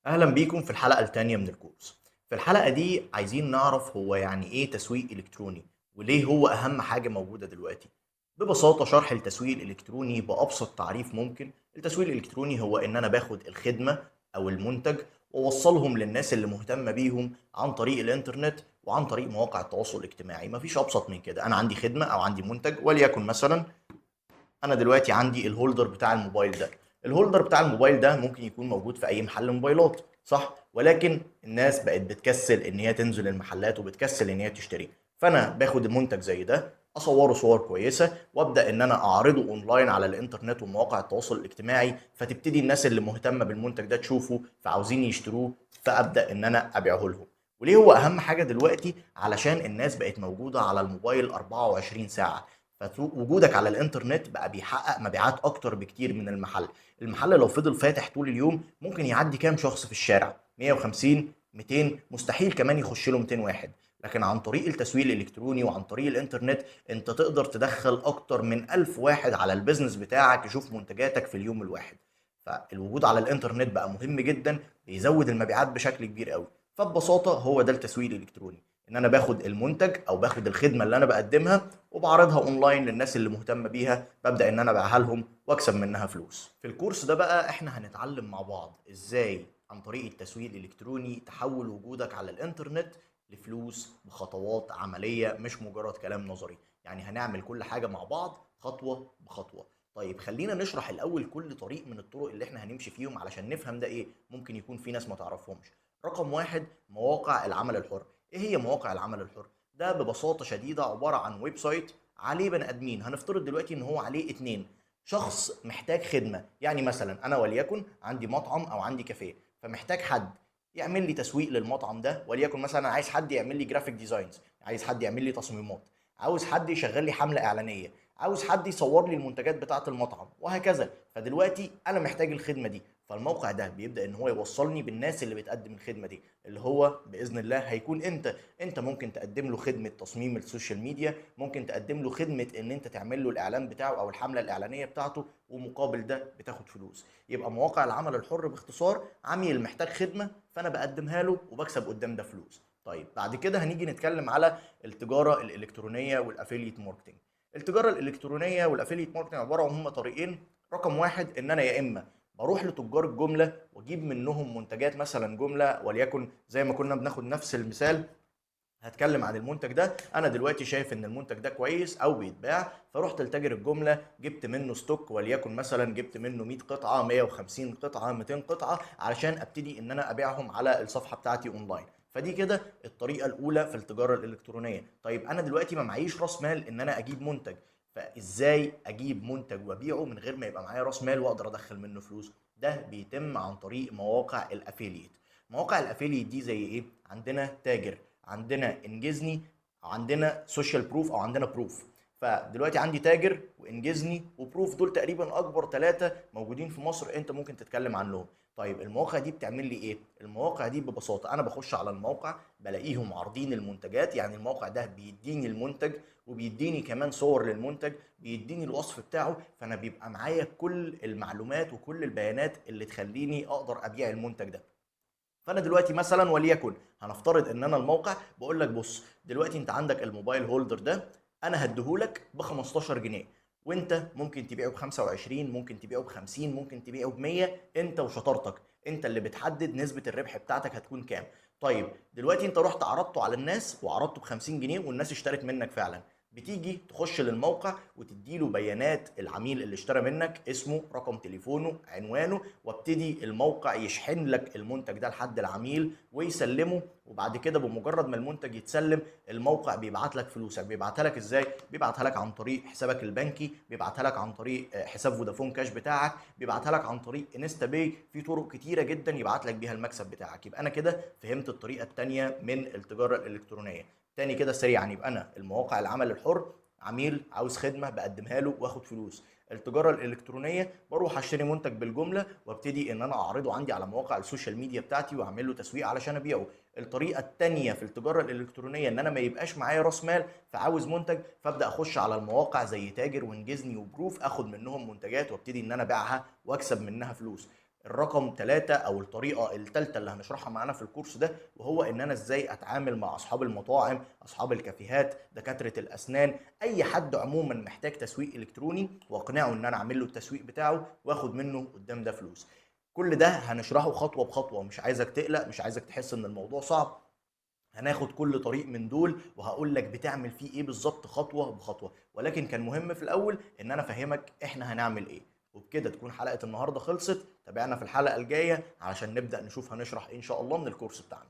أهلا بيكم في الحلقة التانية من الكورس. في الحلقة دي عايزين نعرف هو يعني إيه تسويق إلكتروني وليه هو أهم حاجة موجودة دلوقتي. ببساطة شرح التسويق الإلكتروني بأبسط تعريف ممكن. التسويق الإلكتروني هو إن أنا باخد الخدمة أو المنتج وأوصلهم للناس اللي مهتمة بيهم عن طريق الإنترنت وعن طريق مواقع التواصل الاجتماعي. مفيش أبسط من كده. أنا عندي خدمة أو عندي منتج، وليكن مثلا انا دلوقتي عندي الهولدر بتاع الموبايل ده. الهولدر بتاع الموبايل ده ممكن يكون موجود في اي محل موبايلات، صح؟ ولكن الناس بقت بتكسل ان هي تنزل المحلات وبتكسل ان هي تشتري. فانا باخد المنتج زي ده، اصوره صور كويسه وابدا ان انا اعرضه اونلاين على الانترنت ومواقع التواصل الاجتماعي، فتبتدي الناس اللي مهتمه بالمنتج ده تشوفه فعاوزين يشتروه، فابدا ان انا ابيعه لهم. وليه هو اهم حاجه دلوقتي؟ علشان الناس بقت موجوده على الموبايل 24 ساعه. فوجودك على الانترنت بقى بيحقق مبيعات اكتر بكتير من المحل. المحل لو فضل فاتح طول اليوم ممكن يعدي كام شخص في الشارع؟ 150، 200، مستحيل كمان يخش له 200 واحد. لكن عن طريق التسويق الالكتروني وعن طريق الانترنت انت تقدر تدخل اكتر من 1000 واحد على البيزنس بتاعك يشوف منتجاتك في اليوم الواحد. فالوجود على الانترنت بقى مهم جدا، بيزود المبيعات بشكل كبير قوي. فببساطة هو ده التسويق الالكتروني، ان انا باخد المنتج او باخد الخدمة اللي انا بقدمها وبعرضها اونلاين للناس اللي مهتمه بيها، ببدا ان انا ابيعها لهم واكسب منها فلوس. في الكورس ده بقى احنا هنتعلم مع بعض ازاي عن طريق التسويق الالكتروني تحول وجودك على الانترنت لفلوس بخطوات عمليه، مش مجرد كلام نظري. يعني هنعمل كل حاجه مع بعض خطوه بخطوه. طيب خلينا نشرح الاول كل طريق من الطرق اللي احنا هنمشي فيهم علشان نفهم ده ايه. ممكن يكون في ناس ما تعرفهمش. رقم واحد، مواقع العمل الحر. ايه هي مواقع العمل الحر؟ ده ببساطه شديده عباره عن ويب سايت عليه بني ادمين. هنفترض دلوقتي ان هو عليه اتنين. شخص محتاج خدمه، يعني مثلا انا وليكن عندي مطعم او عندي كافيه، فمحتاج حد يعمل لي تسويق للمطعم ده. وليكن مثلا عايز حد يعمل لي جرافيك ديزاينز، عايز حد يعمل لي تصميمات، عاوز حد يشغل لي حمله اعلانيه، عاوز حد يصور لي المنتجات بتاعه المطعم، وهكذا. فدلوقتي انا محتاج الخدمه دي، فالموقع ده بيبدا ان هو يوصلني بالناس اللي بتقدم الخدمه دي، اللي هو باذن الله هيكون انت ممكن تقدم له خدمه تصميم السوشيال ميديا، ممكن تقدم له خدمه ان انت تعمل له الاعلان بتاعه او الحمله الاعلانيه بتاعته، ومقابل ده بتاخد فلوس. يبقى مواقع العمل الحر باختصار عميل محتاج خدمه فانا بقدمها له وبكسب قدام ده فلوس. طيب بعد كده هنيجي نتكلم على التجاره الالكترونيه والافيليت ماركتنج. التجاره الالكترونيه والافيليت ماركتنج عباره عن هما طريقين. رقم واحد، ان انا يا اما بروح لتجار الجمله واجيب منهم منتجات مثلا جمله، وليكن زي ما كنا بناخد نفس المثال، هتكلم عن المنتج ده. انا دلوقتي شايف ان المنتج ده كويس او بيتباع، فرحت لتاجر الجمله جبت منه ستوك، وليكن مثلا جبت منه 100 قطعه، 150 قطعه، 200 قطعه، علشان ابتدي ان انا ابيعهم على الصفحه بتاعتي اونلاين. فدي كده الطريقه الاولى في التجاره الالكترونيه. طيب انا دلوقتي ما معيش راس مال ان انا اجيب منتج، فازاي اجيب منتج وابيعه من غير ما يبقى معايا راس مال واقدر ادخل منه فلوس؟ ده بيتم عن طريق مواقع الافيليت. مواقع الافيليت دي زي ايه؟ عندنا تاجر، عندنا انجزني، عندنا سوشيال بروف او عندنا بروف. فدلوقتي عندي تاجر وانجزني وبروف، دول تقريبا اكبر ثلاثه موجودين في مصر انت ممكن تتكلم عنهم. طيب المواقع دي بتعمل لي ايه؟ المواقع دي ببساطه انا بخش على الموقع بلاقيهم عارضين المنتجات، يعني الموقع ده بيديني المنتج وبيديني كمان صور للمنتج، بيديني الوصف بتاعه، فانا بيبقى معايا كل المعلومات وكل البيانات اللي تخليني اقدر ابيع المنتج ده. فانا دلوقتي مثلا وليكن هنفترض ان انا الموقع بقول لك بص دلوقتي انت عندك الموبايل هولدر ده، انا هديهولك ب 15 جنيه، وانت ممكن تبيعه ب 25، ممكن تبيعه ب 50، ممكن تبيعه ب 100، انت وشطارتك. انت اللي بتحدد نسبة الربح بتاعتك هتكون كام. طيب دلوقتي انت رحت عرضته على الناس وعرضته ب 50 جنيه والناس اشترت منك فعلا. بتيجي تخش للموقع وتديله بيانات العميل اللي اشترى منك، اسمه، رقم تليفونه، عنوانه، وابتدي الموقع يشحن لك المنتج ده لحد العميل ويسلمه. وبعد كده بمجرد ما المنتج يتسلم الموقع بيبعت لك فلوسك. بيبعتها لك ازاي؟ بيبعتها لك عن طريق حسابك البنكي، بيبعتها لك عن طريق حساب فودافون كاش بتاعك، بيبعتها لك عن طريق انستا باي. في طرق كتيره جدا يبعت لك بيها المكسب بتاعك. يبقى انا كده فهمت الطريقه الثانيه من التجاره الالكترونيه. تاني كده سريعا، يبقى انا المواقع العمل الحر عميل عاوز خدمه بقدمها له واخد فلوس. التجاره الالكترونيه بروح اشتري منتج بالجمله وابتدي ان انا اعرضه عندي على مواقع السوشيال ميديا بتاعتي واعمل له تسويق علشان ابيعه. الطريقه الثانيه في التجاره الالكترونيه ان انا ما يبقاش معايا راس مال فعاوز منتج، فابدا اخش على المواقع زي تاجر وانجزني وبروف، اخد منهم منتجات وابتدي ان انا ابيعها واكسب منها فلوس. الرقم 3 أو الطريقة التالتة اللي هنشرحها معانا في الكورس ده، وهو إن أنا إزاي أتعامل مع أصحاب المطاعم، أصحاب الكافيهات، دكاترة الأسنان، أي حد عمومًا محتاج تسويق إلكتروني، وأقنعه إن أنا أعمل له التسويق بتاعه وآخد منه قدّام ده فلوس. كل ده هنشرحه خطوة بخطوة، مش عايزك تقلق، مش عايزك تحس إن الموضوع صعب. هناخد كل طريق من دول وهاقول لك بتعمل فيه إيه بالضبط خطوة بخطوة، ولكن كان مهم في الأول إن أنا أفهّمك إحنا هنعمل إيه، وبكده تكون حلقة النهارده خلصت. تابعنا في الحلقة الجاية علشان نبدأ نشوف هنشرح إيه إن شاء الله من الكورس بتاعنا.